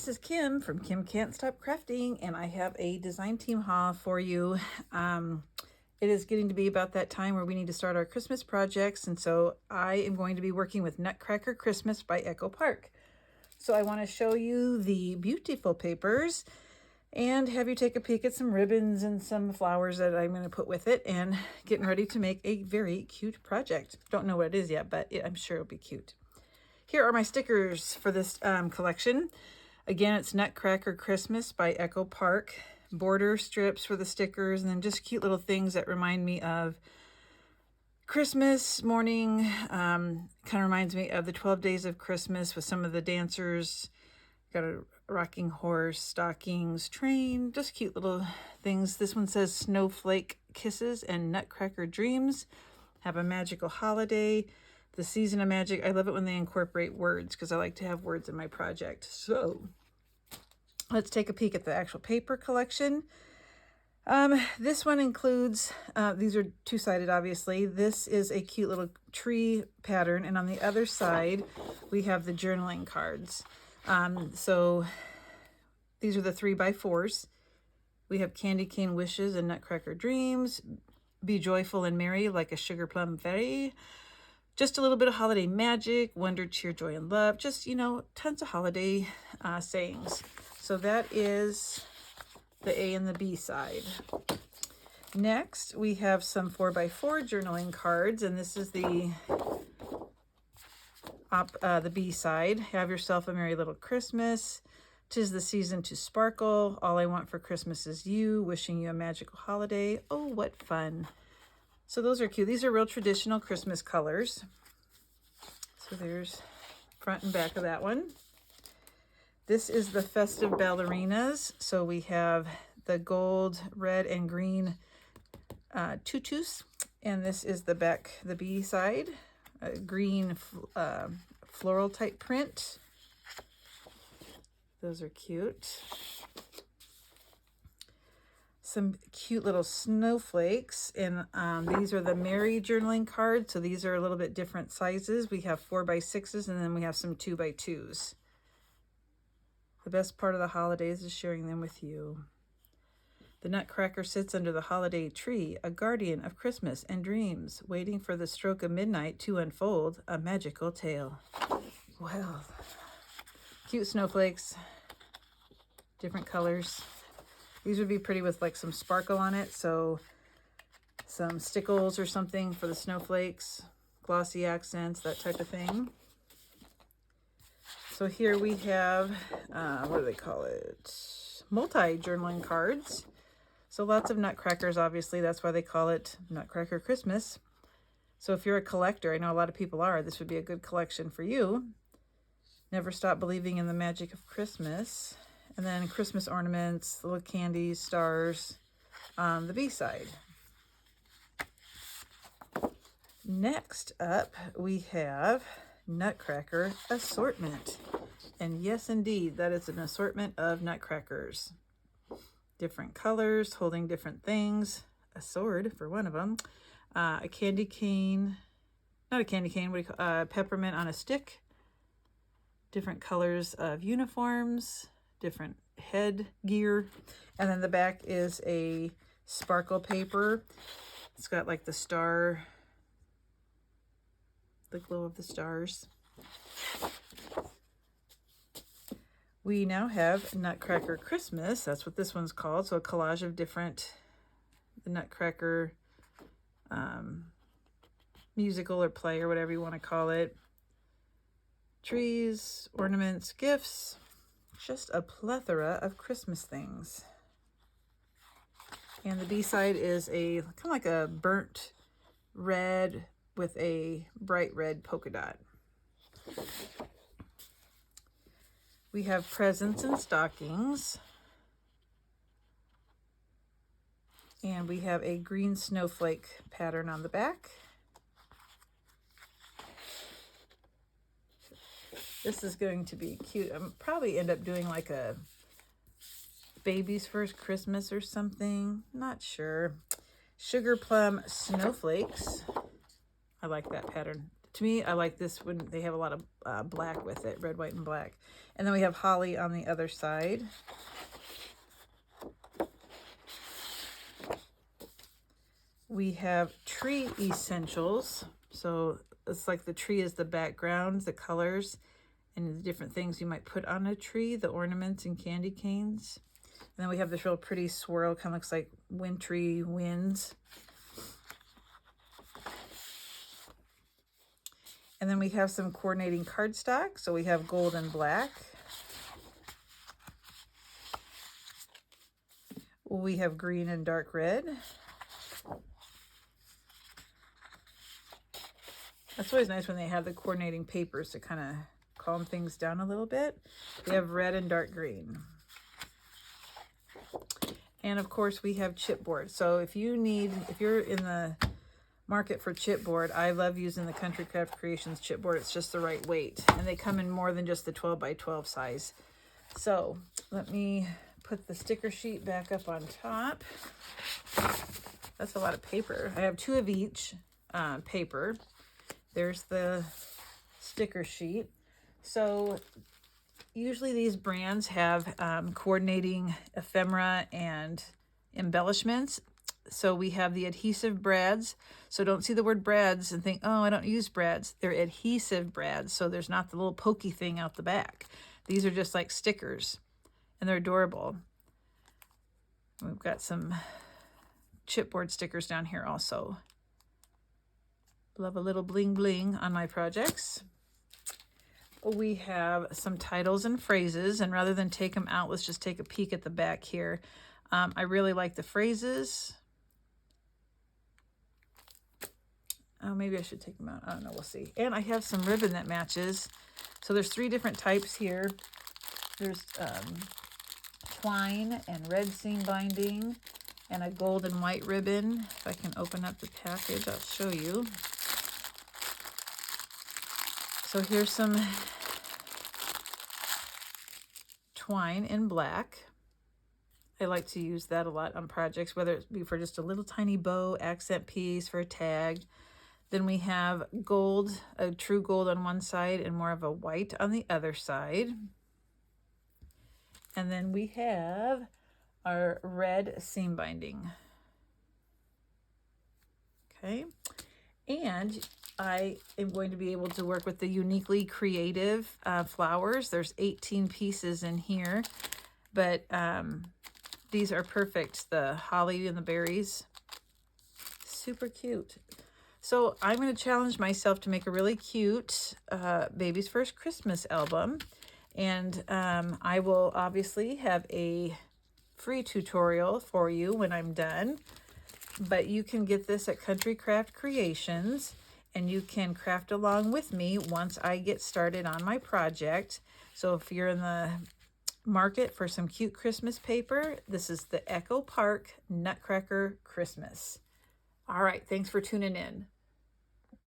this is Kim from Kim Can't Stop Crafting, and I have a design team haul for you. It is getting to be about that time where we need to start our Christmas projects, and so I am going to be working with Nutcracker Christmas by Echo Park. So I want to show you the beautiful papers and have you take a peek at some ribbons and some flowers that I'm going to put with it, and getting ready to make a very cute project. Don't know what it is yet, but I'm sure it'll be cute. Here are my stickers for this collection. Again, it's Nutcracker Christmas by Echo Park. Border strips for the stickers, and then just cute little things that remind me of Christmas morning. Kind of reminds me of the 12 Days of Christmas with some of the dancers. Got a rocking horse, stockings, train, just cute little things. This one says Snowflake Kisses and Nutcracker Dreams. Have a magical holiday. The season of magic. I love it when they incorporate words because I like to have words in my project. So let's take a peek at the actual paper collection. This one includes, these are two-sided obviously. This is a cute little tree pattern, and on the other side we have the journaling cards. So these are the 3x4s. We have Candy Cane Wishes and Nutcracker Dreams. Be joyful and merry like a sugar plum fairy. Just a little bit of holiday magic, wonder, cheer, joy, and love. Just, you know, tons of holiday sayings. So that is the A and the B side. Next, we have some 4x4 journaling cards, and this is the B side. Have yourself a merry little Christmas. 'Tis the season to sparkle. All I want for Christmas is you. Wishing you a magical holiday. Oh, what fun. So those are cute. These are real traditional Christmas colors. So there's front and back of that one. This is the festive ballerinas. So we have the gold, red, and green tutus. And this is the back, the B side, green floral type print. Those are cute. Some cute little snowflakes, and these are the Merry journaling cards. So these are a little bit different sizes. We have 4x6s, and then we have some 2x2s. The best part of the holidays is sharing them with you. The Nutcracker sits under the holiday tree, a guardian of Christmas and dreams, waiting for the stroke of midnight to unfold a magical tale. Well, cute snowflakes, different colors. These would be pretty with like some sparkle on it, so some stickles or something for the snowflakes, glossy accents, that type of thing. So here we have, what do they call it? Multi-journaling cards. So lots of nutcrackers, obviously. That's why they call it Nutcracker Christmas. So if you're a collector, I know a lot of people are, this would be a good collection for you. Never stop believing in the magic of Christmas. And then Christmas ornaments, little candies, stars, the B side. Next up, we have Nutcracker Assortment. And yes, indeed, that is an assortment of nutcrackers. Different colors, holding different things. A sword for one of them. A candy cane, not a candy cane, what do you call peppermint on a stick. Different colors of uniforms. Different head gear, and then the back is a sparkle paper. It's got like the star, the glow of the stars. We now have Nutcracker Christmas. That's what this one's called. So a collage of different, the Nutcracker musical or play or whatever you want to call it. Trees, ornaments, gifts. Just a plethora of Christmas things. And the B side is a kind of like a burnt red with a bright red polka dot. We have presents and stockings. And we have a green snowflake pattern on the back. This is going to be cute. I'll probably end up doing like a baby's first Christmas or something. Not sure. Sugar plum snowflakes. I like that pattern. To me, I like this when they have a lot of black with it, red, white, and black. And then we have holly on the other side. We have tree essentials. So it's like the tree is the background, the colors, and the different things you might put on a tree, the ornaments and candy canes. And then we have this real pretty swirl, kind of looks like wintry winds. And then we have some coordinating cardstock. So we have gold and black. We have green and dark red. That's always nice when they have the coordinating papers to kind of calm things down a little bit. We have red and dark green. And of course we have chipboard. So if you're in the market for chipboard, I love using the Country Craft Creations chipboard. It's just the right weight. And they come in more than just the 12 by 12 size. So let me put the sticker sheet back up on top. That's a lot of paper. I have 2 of each paper. There's the sticker sheet. So usually these brands have coordinating ephemera and embellishments. So we have the adhesive brads. So don't see the word brads and think, oh, I don't use brads. They're adhesive brads. So there's not the little pokey thing out the back. These are just like stickers and they're adorable. We've got some chipboard stickers down here also. Love a little bling bling on my projects. We have some titles and phrases, and rather than take them out, let's just take a peek at the back here. I really like the phrases. Oh, maybe I should take them out. I don't know. We'll see. And I have some ribbon that matches. So there's 3 different types here. There's twine and red seam binding and a gold and white ribbon. If I can open up the package, I'll show you. So here's some twine in black. I like to use that a lot on projects, whether it be for just a little tiny bow, accent piece, for a tag. Then we have gold, a true gold on one side and more of a white on the other side. And then we have our red seam binding. Okay, and I am going to be able to work with the uniquely creative flowers. There's 18 pieces in here, but these are perfect. The holly and the berries, super cute. So I'm going to challenge myself to make a really cute Baby's First Christmas album. And I will obviously have a free tutorial for you when I'm done. But you can get this at Country Craft Creations, and you can craft along with me once I get started on my project. So if you're in the market for some cute Christmas paper, this is the Echo Park Nutcracker Christmas. All right, thanks for tuning in.